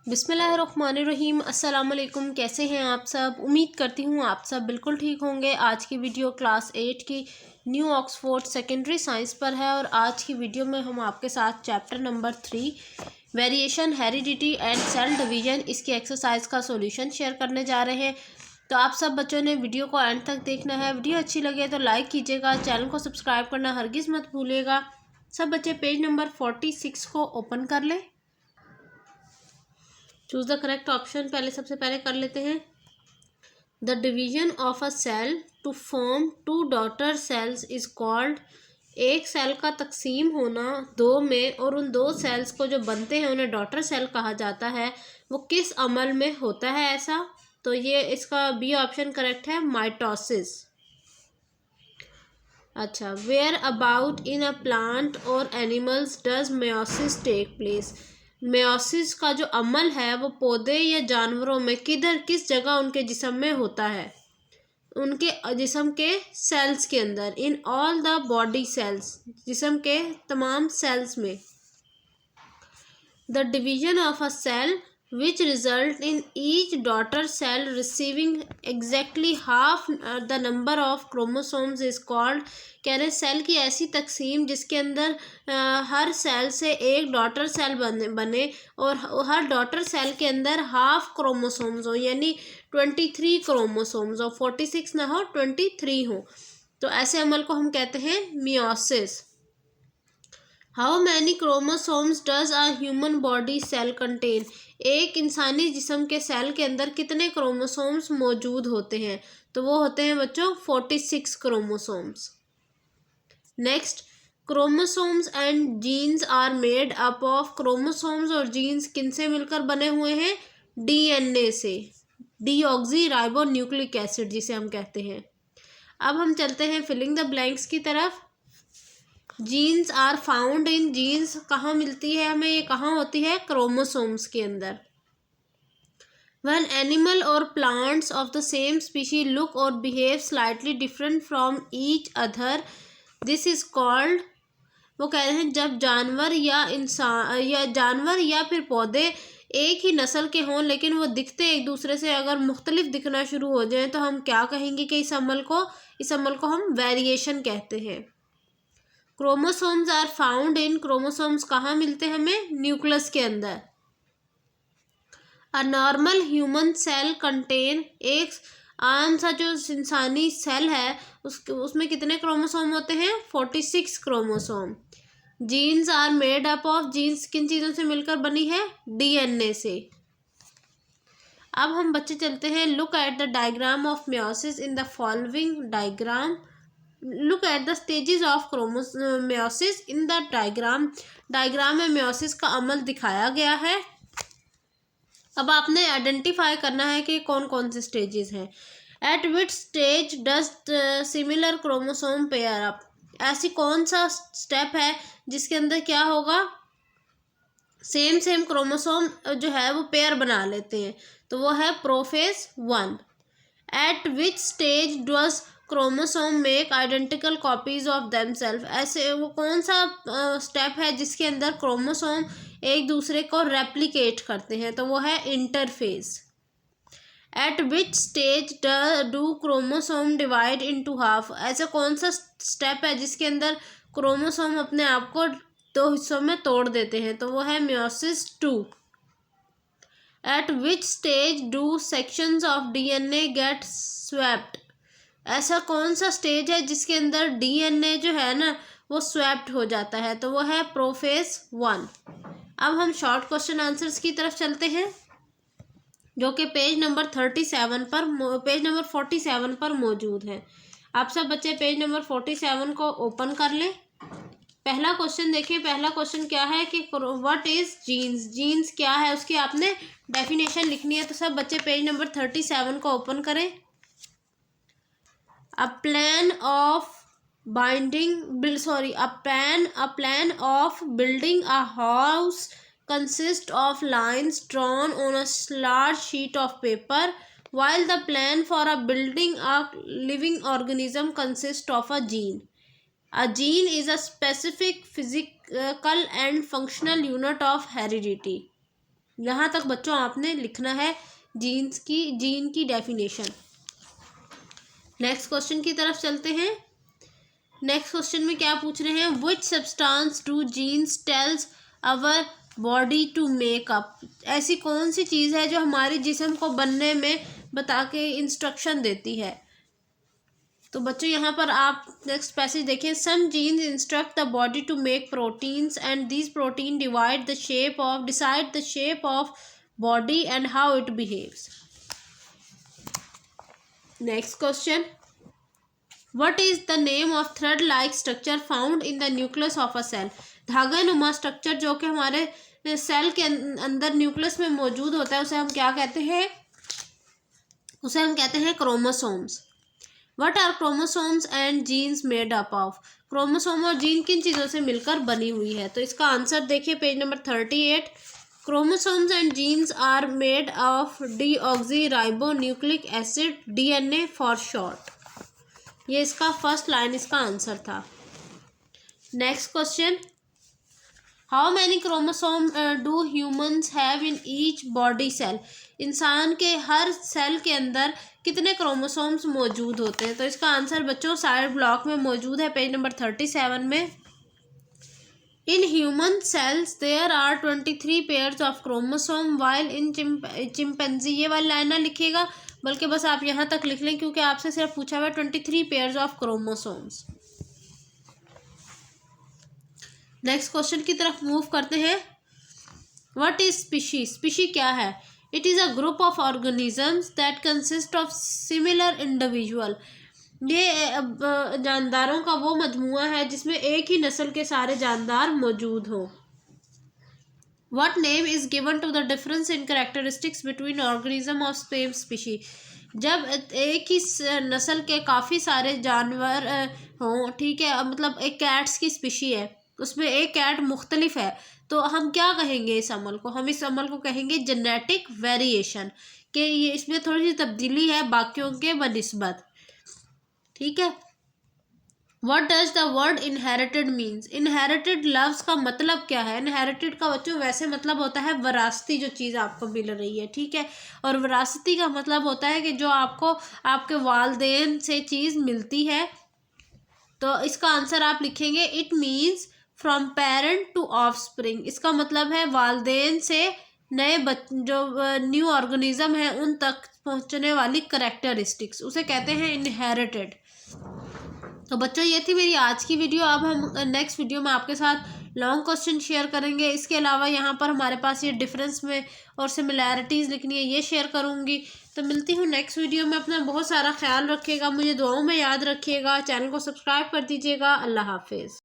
बिस्मिल्लाहिर्रहमानिर्रहीम। अस्सलाम वालेकुम। कैसे हैं आप सब? उम्मीद करती हूँ आप सब बिल्कुल ठीक होंगे। आज की वीडियो क्लास 8 की न्यू ऑक्सफोर्ड सेकेंडरी साइंस पर है और आज की वीडियो में हम आपके साथ chapter number 3 variation, heredity and cell division, इसकी एक्सरसाइज का सॉल्यूशन शेयर करने जा रहे हैं। तो आप सब बच्चों ने वीडियो को एंड तक देखना है। वीडियो अच्छी लगे तो लाइक कीजिएगा, चैनल को सब्सक्राइब करना हरगिज़ मत भूलिएगा। सब बच्चे पेज नंबर 46 को ओपन कर लें। चूज द करेक्ट ऑप्शन सबसे पहले कर लेते हैं। The division of a cell to form 2 daughter cells is called. एक सेल का तकसीम होना 2 में और उन 2 सेल्स को जो बनते हैं उन्हें डॉटर सेल कहा जाता है। वो किस अमल में होता है ऐसा? तो ये इसका बी ऑप्शन करेक्ट है, माइटोसिस। अच्छा, where about in a plant or animals does meiosis take place. Meiosis का जो अमल है वो पौधे या जानवरों में किस जगह उनके जिस्म में होता है? उनके जिस्म के सेल्स के अंदर, in all the body cells, जिस्म के तमाम सेल्स में। The division of a cell which result in each daughter cell receiving exactly half the number of chromosomes is called। कह रहे सेल की ऐसी तकसीम जिसके अंदर हर सेल से एक डॉटर सेल बने और हर डॉटर सेल के अंदर हाफ क्रोमोसोम्स हो, यानी 23 क्रोमोसोम्स हो, 46 ना हो 23 हो। तो ऐसे अमल को हम कहते हैं meiosis. How many chromosomes does a human body cell contain. एक इंसानी जिस्म के सेल के अंदर कितने क्रोमोसोम्स मौजूद होते हैं? तो वो होते हैं बच्चों 46 chromosomes. Next, chromosomes and genes are made up of. Chromosomes और जीन्स किनसे मिलकर बने हुए हैं? डीएनए से, डीऑक्सी राइबो न्यूक्लिक एसिड जिसे हम कहते हैं। अब हम चलते हैं फिलिंग द ब्लैंक्स की तरफ। Genes are found in. Genes कहाँ मिलती है हमें? ये कहाँ होती है? क्रोमोसोम्स के अंदर। When animal or plants of the same species look or behave slightly different from each other, this is called। वो कह रहे हैं जब जानवर या फिर पौधे एक ही नस्ल के हों लेकिन वो दिखते एक दूसरे से अगर मुख्तलिफ दिखना शुरू हो जाए तो हम क्या कहेंगे कि इस अमल को हम वेरिएशन कहते हैं। Chromosomes are found in. Chromosomes कहाँ मिलते हैं हमें? न्यूक्लियस के अंदर। A normal human cell contain. एक आम सा जो इंसानी सेल है उसमें कितने क्रोमोसोम होते हैं? 46 chromosome. Genes are made up of. Genes किन चीज़ों से मिलकर बनी है? डीएनए से। अब हम बच्चे चलते हैं। Look at the diagram of meiosis in the following diagram. Look at the stages of meiosis in the diagram. Diagram में मेयोसिस का अमल दिखाया गया है। अब आपने आइडेंटिफाई करना है कि कौन कौन से स्टेजेस हैं। Eight which stage does similar chromosome pair up. ऐसी कौन सा स्टेप है जिसके अंदर क्या होगा? सेम क्रोमोसोम जो है वो पेयर बना लेते हैं, तो वो है prophase 1। At which stage does chromosome make identical copies of themselves. ऐसे वो कौन सा स्टेप है जिसके अंदर क्रोमोसोम एक दूसरे को रेप्लिकेट करते हैं? तो वो है interphase. Eight which stage do chromosome divide into half. ऐसा कौन सा स्टेप है जिसके अंदर क्रोमोसोम अपने आप को 2 हिस्सों में तोड़ देते हैं? तो वो है meiosis 2। At which stage do sections of DNA get swapped. ऐसा कौन सा स्टेज है जिसके अंदर डीएनए जो है ना वो स्वेप्ट हो जाता है? तो वो है प्रोफेज 1। अब हम शॉर्ट क्वेश्चन आंसर्स की तरफ चलते हैं जो कि पेज नंबर 47 पर मौजूद है। आप सब बच्चे पेज नंबर 47 को ओपन कर लें। पहला क्वेश्चन देखिए। पहला क्वेश्चन क्या है कि व्हाट इज जीन्स। जीन्स क्या है उसकी आपने डेफिनेशन लिखनी है। तो सब बच्चे पेज नंबर 37 को ओपन करें। A plan of building a house consists of lines drawn on a large sheet of paper, while the plan for building a living organism consists of a gene. A gene is a specific physical and functional unit of heredity. यहाँ तक बच्चों आपने लिखना है gene की definition. Next question की तरफ चलते हैं। नेक्स्ट क्वेश्चन में क्या पूछ रहे हैं, which substance do genes tells our body to make up. ऐसी कौन सी चीज़ है जो हमारे जिस्म को बनने में बता के इंस्ट्रक्शन देती है। तो बच्चों यहाँ पर आप नेक्स्ट पैसेज देखें, some genes instruct the body to make proteins and these protein decide the shape of body and how it behaves. Next question, What is the name of thread-like structure found in the nucleus of a cell? धागा नुमा structure जो कि हमारे cell के अंदर nucleus में मौजूद होता है उसे हम क्या कहते हैं, उसे हम कहते हैं chromosomes. What are chromosomes and genes made up of? Chromosome और जीन किन चीज़ों से मिलकर बनी हुई है। तो इसका आंसर देखिए page number 38। Chromosomes and genes are made of deoxyribonucleic acid, DNA for short. ये इसका फर्स्ट लाइन इसका आंसर था। Next question, how many chromosome do humans have in each body cell. इंसान के हर सेल के अंदर कितने क्रोमोसोम्स मौजूद होते हैं। तो इसका आंसर बच्चों साइड ब्लॉक में मौजूद है पेज नंबर 37 में। In human cells there are 23 pairs of chromosome while in chimpanzee. ये वाली लाइन ना लिखिएगा बल्कि बस आप यहाँ तक लिख लें क्योंकि आपसे सिर्फ पूछा हुआ है 23 pairs of chromosomes. Next question की तरफ मूव करते हैं। What is species. स्पीशी क्या है। It is a group of organisms that consist of similar individual. ये जानदारों का वो मजमुआ है जिसमें एक ही नस्ल के सारे जानदार मौजूद हों। What name is given to the difference in characteristics between organism of same species? जब एक ही नस्ल के काफ़ी सारे जानवर हों, ठीक है, मतलब एक कैट्स की स्पीशी है उसमें एक कैट मुख्तलिफ है तो हम क्या कहेंगे इस अमल को, हम इस अमल को कहेंगे जेनेटिक वेरिएशन, कि ये इसमें थोड़ी सी तब्दीली है बाकियों के बनिस्बत। ठीक है। What does the word inherited means? Inherited लफ्ज़ का मतलब क्या है। Inherited का बच्चों वैसे मतलब होता है विरासती जो चीज़ आपको मिल रही है, ठीक है, और विरासती का मतलब होता है कि जो आपको आपके वालदेन से चीज़ मिलती है। तो इसका आंसर आप लिखेंगे it means from parent to offspring. इसका मतलब है वालदेन से नए जो न्यू ऑर्गेनिज्म है उन तक पहुँचने वाली करेक्टरिस्टिक्स उसे कहते हैं इनहेरिटेड। तो बच्चों ये थी मेरी आज की वीडियो। अब हम नेक्स्ट वीडियो में आपके साथ लॉन्ग क्वेश्चन शेयर करेंगे। इसके अलावा यहाँ पर हमारे पास ये डिफरेंस में और सिमिलैरिटीज़ लिखनी है ये शेयर करूँगी। तो मिलती हूँ नेक्स्ट वीडियो में। अपना बहुत सारा ख्याल रखिएगा, मुझे दुआओं में याद रखिएगा, चैनल को सब्सक्राइब कर दीजिएगा। अल्लाह हाफिज़।